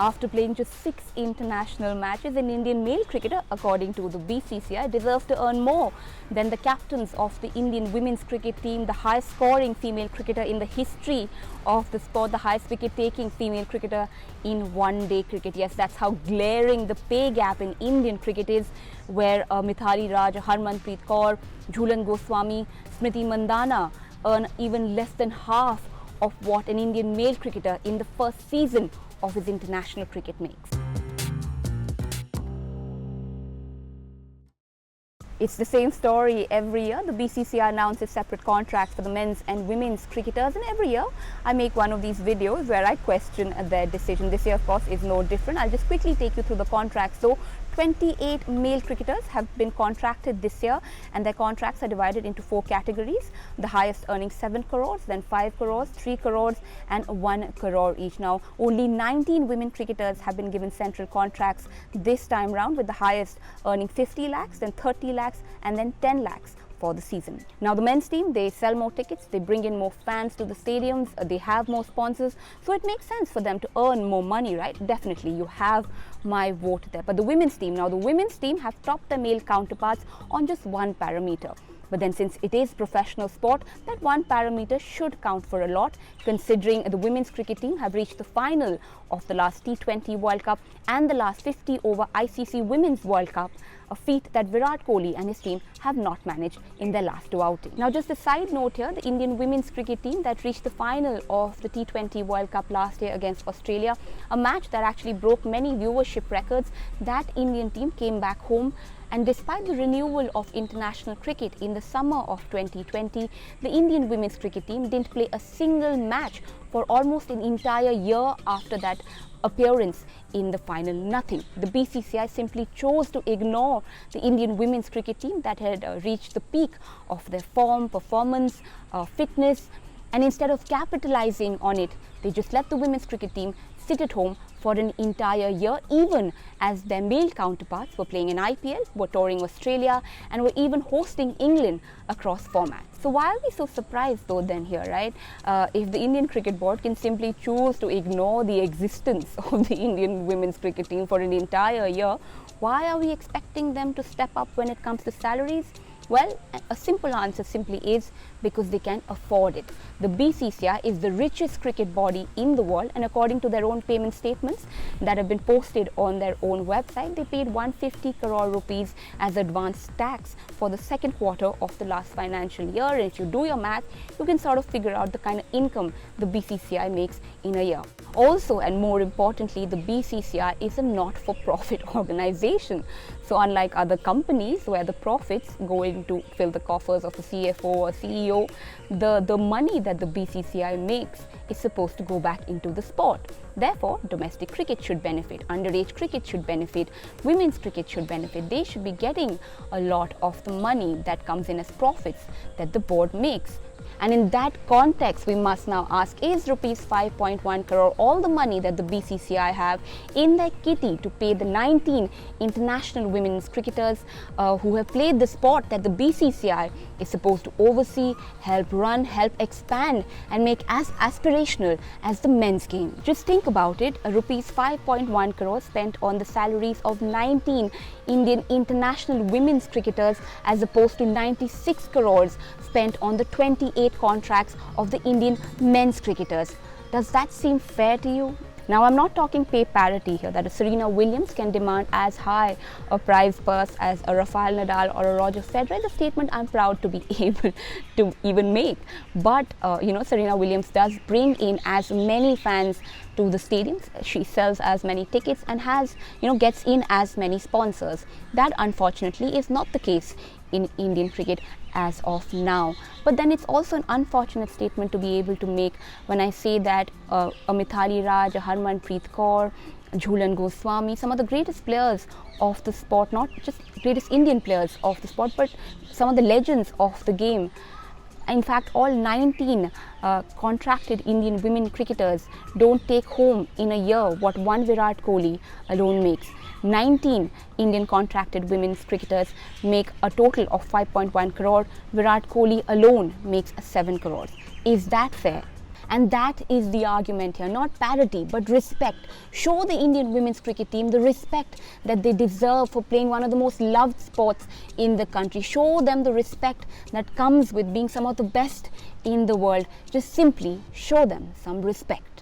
After playing just 6 international matches, an Indian male cricketer, according to the BCCI, deserves to earn more than the captains of the Indian women's cricket team, the highest scoring female cricketer in the history of the sport, the highest wicket-taking female cricketer in one-day cricket. Yes, that's how glaring the pay gap in Indian cricket is, where Mithali Raj, Harmanpreet Kaur, Jhulan Goswami, Smriti Mandhana earn even less than half of what an Indian male cricketer in the first season of his international cricket makes. It's the same story every year. The BCCI announces separate contracts for the men's and women's cricketers, and every year I make one of these videos where I question their decision. This year, of course, is no different. I'll just quickly take you through the contracts. So 28 male cricketers have been contracted this year, and their contracts are divided into 4 categories. The highest earning 7 crores, then 5 crores, 3 crores and 1 crore each. Now, only 19 women cricketers have been given central contracts this time round, with the highest earning 50 lakhs, then 30 lakhs and then 10 lakhs for the season. Now, the men's team, they sell more tickets, they bring in more fans to the stadiums, they have more sponsors, so it makes sense for them to earn more money, right? Definitely, you have my vote there. But the women's team, now the women's team have topped their male counterparts on just one parameter. But then, since it is professional sport, that one parameter should count for a lot, considering the women's cricket team have reached the final of the last T20 World Cup and the last 50 over ICC Women's World Cup, a feat that Virat Kohli and his team have not managed in their last 2 outings. Now, just a side note here, the Indian women's cricket team that reached the final of the T20 World Cup last year against Australia, a match that actually broke many viewership records, that Indian team came back home. And despite the renewal of international cricket in the summer of 2020, the Indian women's cricket team didn't play a single match for almost an entire year after that appearance in the final. Nothing. The BCCI simply chose to ignore the Indian women's cricket team that had reached the peak of their form, performance, fitness, and instead of capitalizing on it, they just let the women's cricket team sit at home for an entire year, even as their male counterparts were playing in IPL, were touring Australia, and were even hosting England across formats. So why are we so surprised though then here, right? If the Indian Cricket Board can simply choose to ignore the existence of the Indian women's cricket team for an entire year, why are we expecting them to step up when it comes to salaries? Well, a simple answer simply is because they can afford it. The BCCI is the richest cricket body in the world, and according to their own payment statements that have been posted on their own website, they paid 150 crore rupees as advance tax for the second quarter of the last financial year. And if you do your math, you can sort of figure out the kind of income the BCCI makes in a year. Also, and more importantly, the BCCI is a not-for-profit organization. So unlike other companies where the profits go in to fill the coffers of the CFO or CEO, the money that the BCCI makes is supposed to go back into the sport. Therefore, domestic cricket should benefit, underage cricket should benefit, women's cricket should benefit. They should be getting a lot of the money that comes in as profits that the board makes. And in that context, we must now ask, is rupees 5.1 crore all the money that the BCCI have in their kitty to pay the 19 international women's cricketers who have played the sport that the BCCI is supposed to oversee, help run, help expand and make as aspirational as the men's game? Just think about it, rupees 5.1 crore spent on the salaries of 19 Indian international women's cricketers as opposed to 96 crores spent on the 28 contracts of the Indian men's cricketers. Does that seem fair to you? Now, I'm not talking pay parity here, that a Serena Williams can demand as high a prize purse as a Rafael Nadal or a Roger Federer. The statement I'm proud to be able to even make. But, Serena Williams does bring in as many fans to the stadiums. She sells as many tickets and has, gets in as many sponsors. That, unfortunately, is not the case in Indian cricket as of now. But then it's also an unfortunate statement to be able to make when I say that a Mithali Raj, a Harmanpreet Kaur, Jhulan Goswami, some of the greatest players of the sport, not just greatest Indian players of the sport, but some of the legends of the game. In fact, all 19 contracted Indian women cricketers don't take home in a year what one Virat Kohli alone makes. 19 Indian contracted women's cricketers make a total of 5.1 crore. Virat Kohli alone makes 7 crores. Is that fair? And that is the argument here, not parity but respect. Show the Indian women's cricket team the respect that they deserve for playing one of the most loved sports in the country. Show them the respect that comes with being some of the best in the world. Just simply show them some respect.